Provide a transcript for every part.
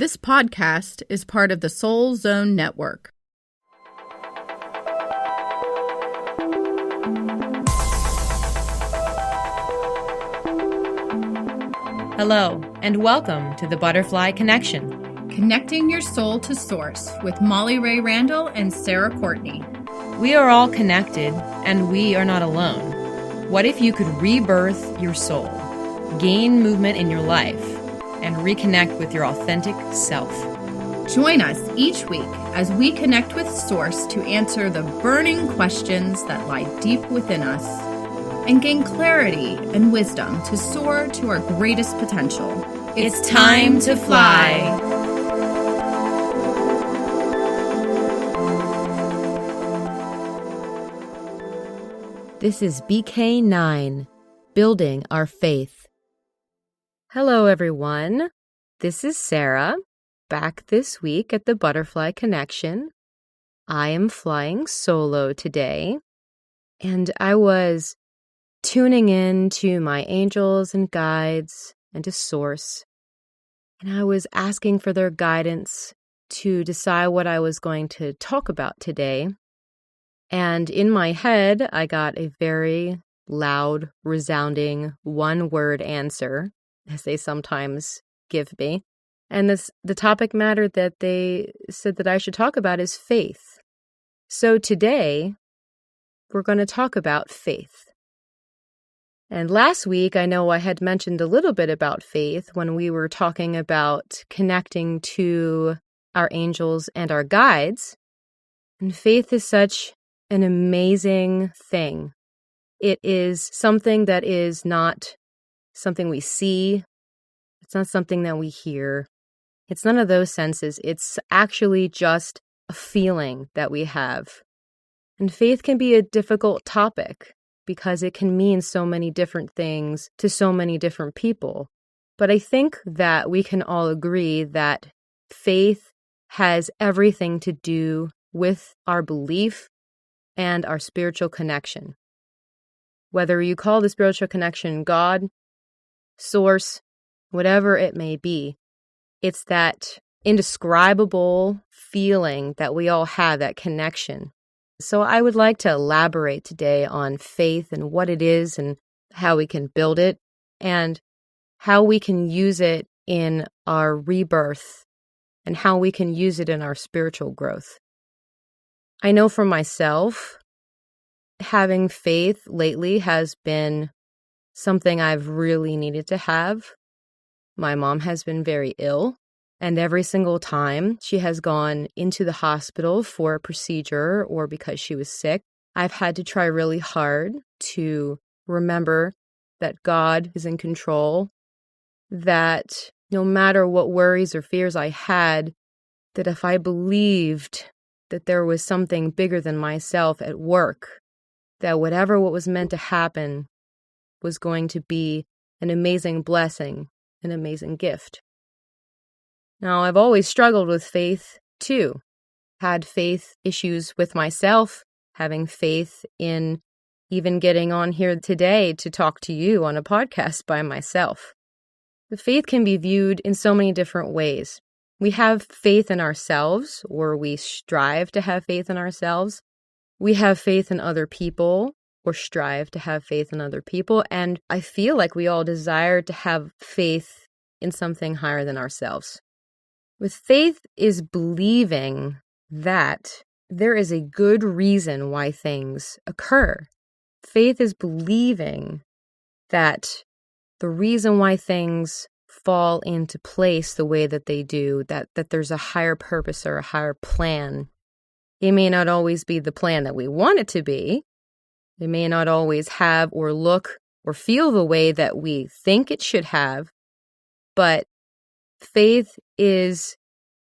This podcast is part of the Soul Zone Network. Hello, and welcome to the Butterfly Connection. Connecting your soul to source with Molly Rahe-Randall and Sara Courtney. We are all connected, and we are not alone. What if you could rebirth your soul, gain movement in your life, and reconnect with your authentic self? Join us each week as we connect with Source to answer the burning questions that lie deep within us and gain clarity and wisdom to soar to our greatest potential. It's time to fly. This is BK9, Building Our Faith. Hello, everyone. This is Sara, back this week at the Butterfly Connection. I am flying solo today, and I was tuning in to my angels and guides and to Source, and I was asking for their guidance to decide what I was going to talk about today. And in my head, I got a very loud, resounding, one-word answer, as they sometimes give me. And the topic matter that they said that I should talk about is faith. So today, we're going to talk about faith. And last week, I know I had mentioned a little bit about faith when we were talking about connecting to our angels and our guides. And faith is such an amazing thing. It is something that is not something we see. It's not something that we hear. It's none of those senses. It's actually just a feeling that we have. And faith can be a difficult topic because it can mean so many different things to so many different people. But I think that we can all agree that faith has everything to do with our belief and our spiritual connection. Whether you call the spiritual connection God, Source, whatever it may be, it's that indescribable feeling that we all have, that connection. So I would like to elaborate today on faith and what it is and how we can build it and how we can use it in our rebirth and how we can use it in our spiritual growth. I know for myself, having faith lately has been something I've really needed to have. My mom has been very ill, and every single time she has gone into the hospital for a procedure or because she was sick, I've had to try really hard to remember that God is in control, that no matter what worries or fears I had, that if I believed that there was something bigger than myself at work, that what was meant to happen was going to be an amazing blessing, an amazing gift. Now, I've always struggled with faith, too. Had faith issues with myself, having faith in even getting on here today to talk to you on a podcast by myself. The faith can be viewed in so many different ways. We have faith in ourselves, or we strive to have faith in ourselves. We have faith in other people, or strive to have faith in other people. And I feel like we all desire to have faith in something higher than ourselves. With faith is believing that there is a good reason why things occur. Faith is believing that the reason why things fall into place the way that they do, that there's a higher purpose or a higher plan. It may not always be the plan that we want it to be. It may not always have or look or feel the way that we think it should have. But faith is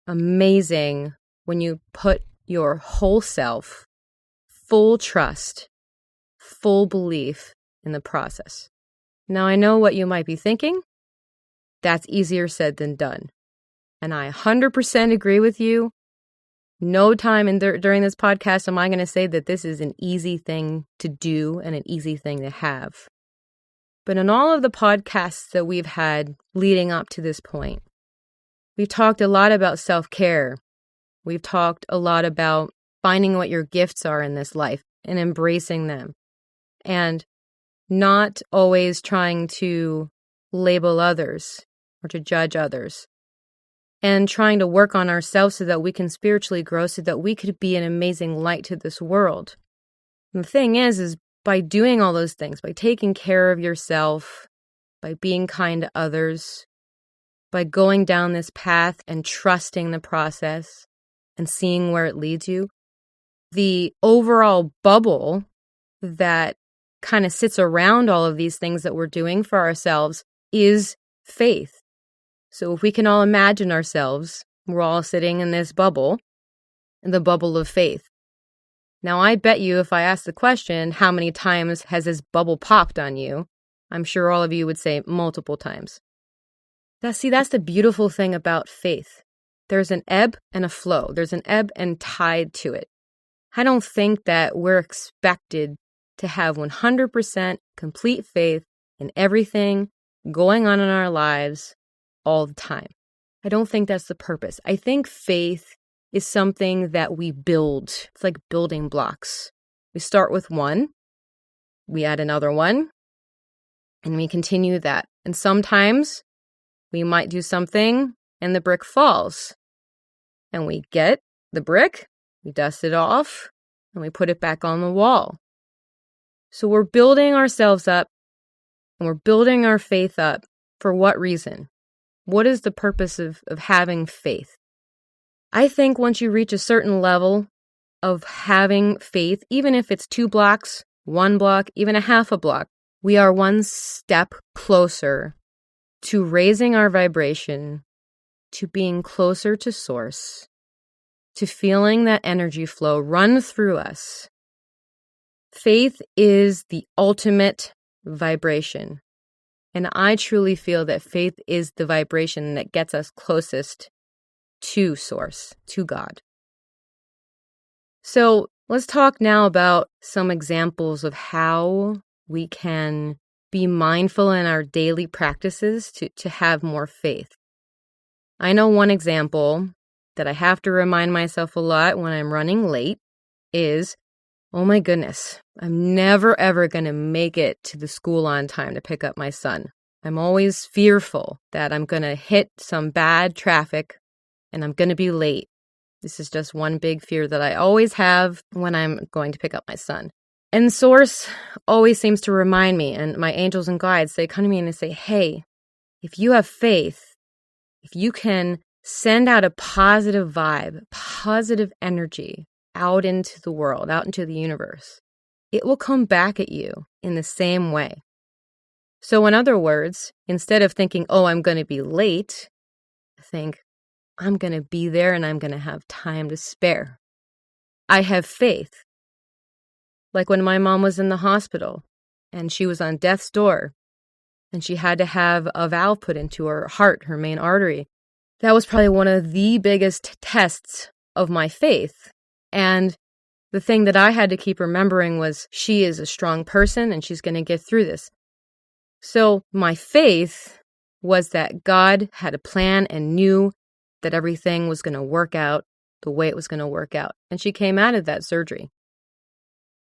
amazing when you put your whole self, full trust, full belief in the process. Now, I know what you might be thinking. That's easier said than done. And I 100% agree with you. No time during this podcast am I going to say that this is an easy thing to do and an easy thing to have. But in all of the podcasts that we've had leading up to this point, We've talked a lot about self-care. We've talked a lot about finding what your gifts are in this life and embracing them, and not always trying to label others or to judge others, and trying to work on ourselves so that we can spiritually grow, so that we could be an amazing light to this world. And the thing is by doing all those things, by taking care of yourself, by being kind to others, by going down this path and trusting the process and seeing where it leads you, the overall bubble that kind of sits around all of these things that we're doing for ourselves is faith. So if we can all imagine ourselves, we're all sitting in this bubble, in the bubble of faith. Now, I bet you if I ask the question, how many times has this bubble popped on you? I'm sure all of you would say multiple times. That's the beautiful thing about faith. There's an ebb and a flow. There's an ebb and tide to it. I don't think that we're expected to have 100% complete faith in everything going on in our lives all the time. I don't think that's the purpose. I think faith is something that we build. It's like building blocks. We start with one, we add another one, and we continue that. And sometimes we might do something and the brick falls. And we get the brick, we dust it off, and we put it back on the wall. So we're building ourselves up and we're building our faith up for what reason? What is the purpose of having faith? I think once you reach a certain level of having faith, even if it's 2 blocks, 1 block, even a half a block, we are one step closer to raising our vibration, to being closer to source, to feeling that energy flow run through us. Faith is the ultimate vibration. And I truly feel that faith is the vibration that gets us closest to source, to God. So let's talk now about some examples of how we can be mindful in our daily practices to have more faith. I know one example that I have to remind myself a lot when I'm running late is, oh my goodness, I'm never ever going to make it to the school on time to pick up my son. I'm always fearful that I'm going to hit some bad traffic and I'm going to be late. This is just one big fear that I always have when I'm going to pick up my son. And Source always seems to remind me, and my angels and guides, they come to me and they say, hey, if you have faith, if you can send out a positive vibe, positive energy out into the world, out into the universe, it will come back at you in the same way. So in other words, instead of thinking, oh, I'm going to be late, think, I'm going to be there and I'm going to have time to spare. I have faith. Like when my mom was in the hospital and she was on death's door and she had to have a valve put into her heart, her main artery. That was probably one of the biggest tests of my faith. And the thing that I had to keep remembering was she is a strong person and she's going to get through this. So my faith was that God had a plan and knew that everything was going to work out the way it was going to work out. And she came out of that surgery.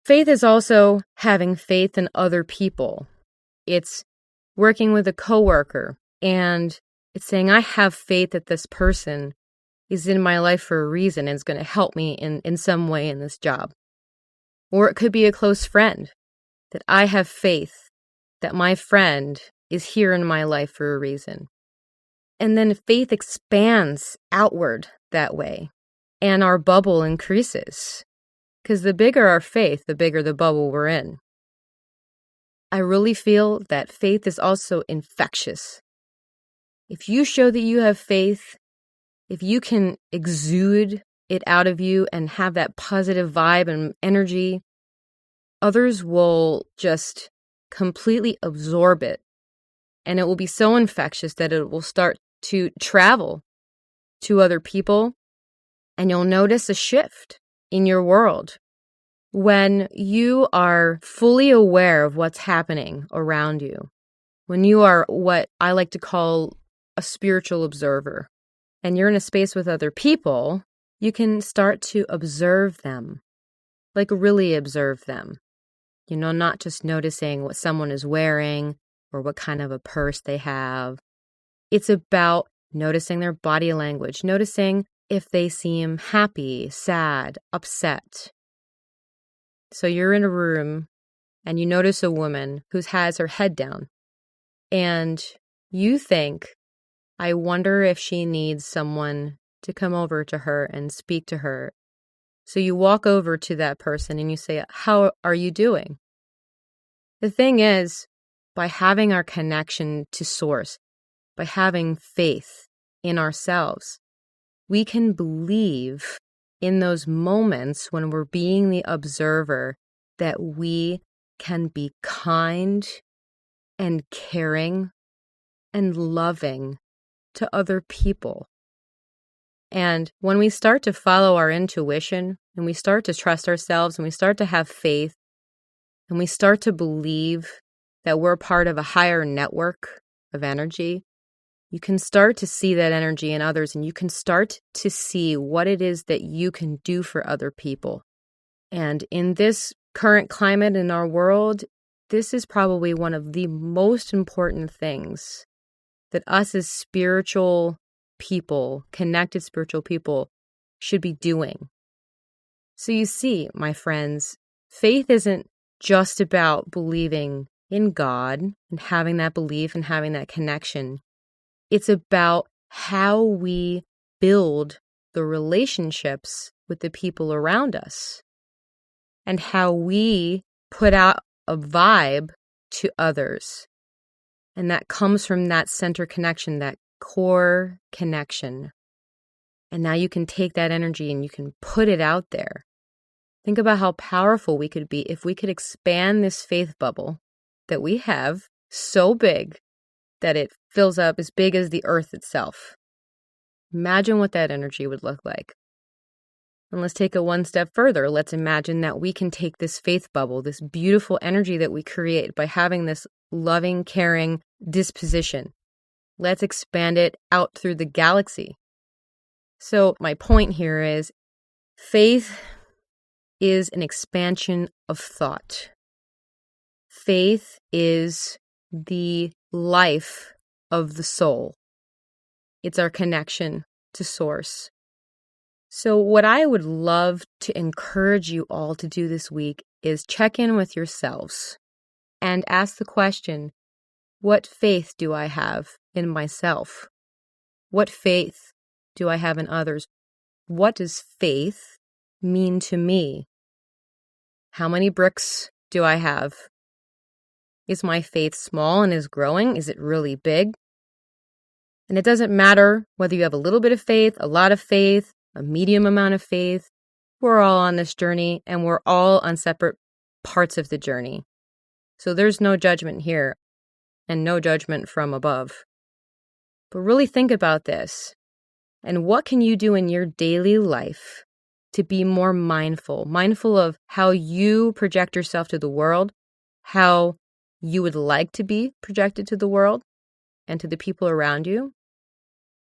Faith is also having faith in other people. It's working with a coworker and it's saying, I have faith that this person is in my life for a reason and is going to help me in some way in this job. Or it could be a close friend, that I have faith that my friend is here in my life for a reason. And then faith expands outward that way, and our bubble increases. Because the bigger our faith, the bigger the bubble we're in. I really feel that faith is also infectious. If you show that you have faith, if you can exude it out of you and have that positive vibe and energy, others will just completely absorb it. And it will be so infectious that it will start to travel to other people. And you'll notice a shift in your world when you are fully aware of what's happening around you. When you are what I like to call a spiritual observer. and you're in a space with other people, you can start to observe them, like really observe them. Not just noticing what someone is wearing or what kind of a purse they have. It's about noticing their body language, noticing if they seem happy, sad, upset. So you're in a room and you notice a woman who has her head down and you think, I wonder if she needs someone to come over to her and speak to her. So you walk over to that person and you say, how are you doing? The thing is, by having our connection to Source, by having faith in ourselves, we can believe in those moments when we're being the observer that we can be kind and caring and loving to other people. And when we start to follow our intuition and we start to trust ourselves and we start to have faith and we start to believe that we're part of a higher network of energy, you can start to see that energy in others and you can start to see what it is that you can do for other people. And in this current climate in our world, this is probably one of the most important things that us as spiritual people, connected spiritual people, should be doing. So you see, my friends, faith isn't just about believing in God and having that belief and having that connection. It's about how we build the relationships with the people around us and how we put out a vibe to others. And that comes from that center connection, that core connection. And now you can take that energy and you can put it out there. Think about how powerful we could be if we could expand this faith bubble that we have so big that it fills up as big as the earth itself. Imagine what that energy would look like. And let's take it one step further. Let's imagine that we can take this faith bubble, this beautiful energy that we create by having this loving, caring disposition. Let's expand it out through the galaxy. So my point here is faith is an expansion of thought. Faith is the life of the soul. It's our connection to Source. So what I would love to encourage you all to do this week is check in with yourselves and ask the question, what faith do I have in myself? What faith do I have in others? What does faith mean to me? How many bricks do I have? Is my faith small and is growing? Is it really big? And it doesn't matter whether you have a little bit of faith, a lot of faith, a medium amount of faith. We're all on this journey and we're all on separate parts of the journey. So there's no judgment here and no judgment from above. But really think about this. And what can you do in your daily life to be more mindful of how you project yourself to the world, how you would like to be projected to the world and to the people around you?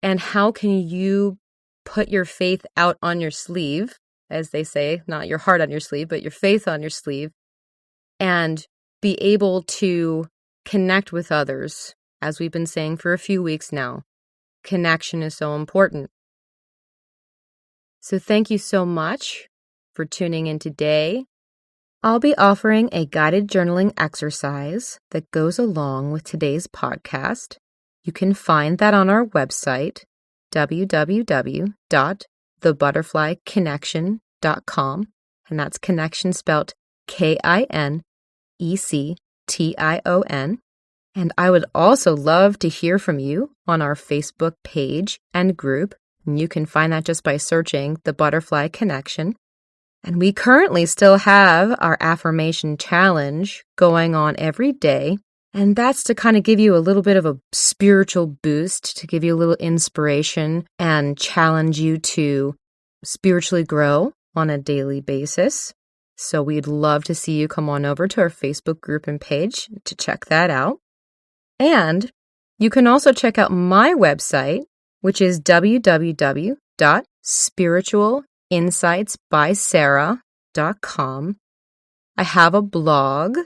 And how can you put your faith out on your sleeve, as they say, not your heart on your sleeve, but your faith on your sleeve, and be able to connect with others, as we've been saying for a few weeks now. Connection is so important. So thank you so much for tuning in today. I'll be offering a guided journaling exercise that goes along with today's podcast. You can find that on our website, www.thebutterflyconnection.com, and that's connection spelled KINECTION. And I would also love to hear from you on our Facebook page and group. And you can find that just by searching The Butterfly Connection. And we currently still have our affirmation challenge going on every day. And that's to kind of give you a little bit of a spiritual boost, to give you a little inspiration and challenge you to spiritually grow on a daily basis. So we'd love to see you come on over to our Facebook group and page to check that out. And you can also check out my website which is www.spiritualinsightsbysara.com. I have a blog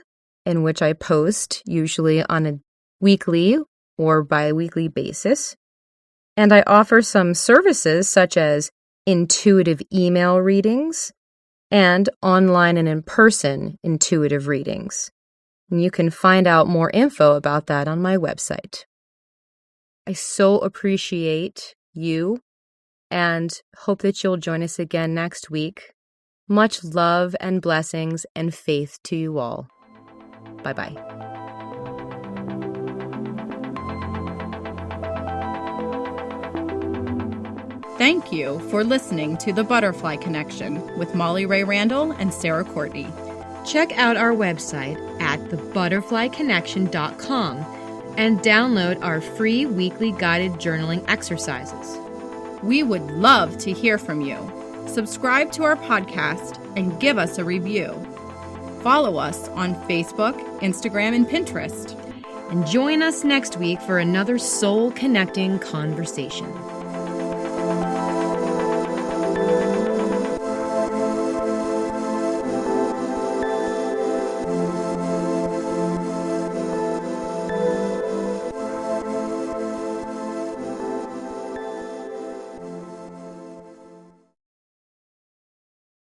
in which I post usually on a weekly or bi-weekly basis. And I offer some services such as intuitive email readings and online and in-person intuitive readings. And you can find out more info about that on my website. I so appreciate you and hope that you'll join us again next week. Much love and blessings and faith to you all. Bye-bye. Thank you for listening to The Butterfly Connection with Molly Rahe-Randall and Sara Courtney. Check out our website at thebutterflyconnection.com and download our free weekly guided journaling exercises. We would love to hear from you. Subscribe to our podcast and give us a review. Follow us on Facebook, Instagram, and Pinterest. And join us next week for another soul-connecting conversation.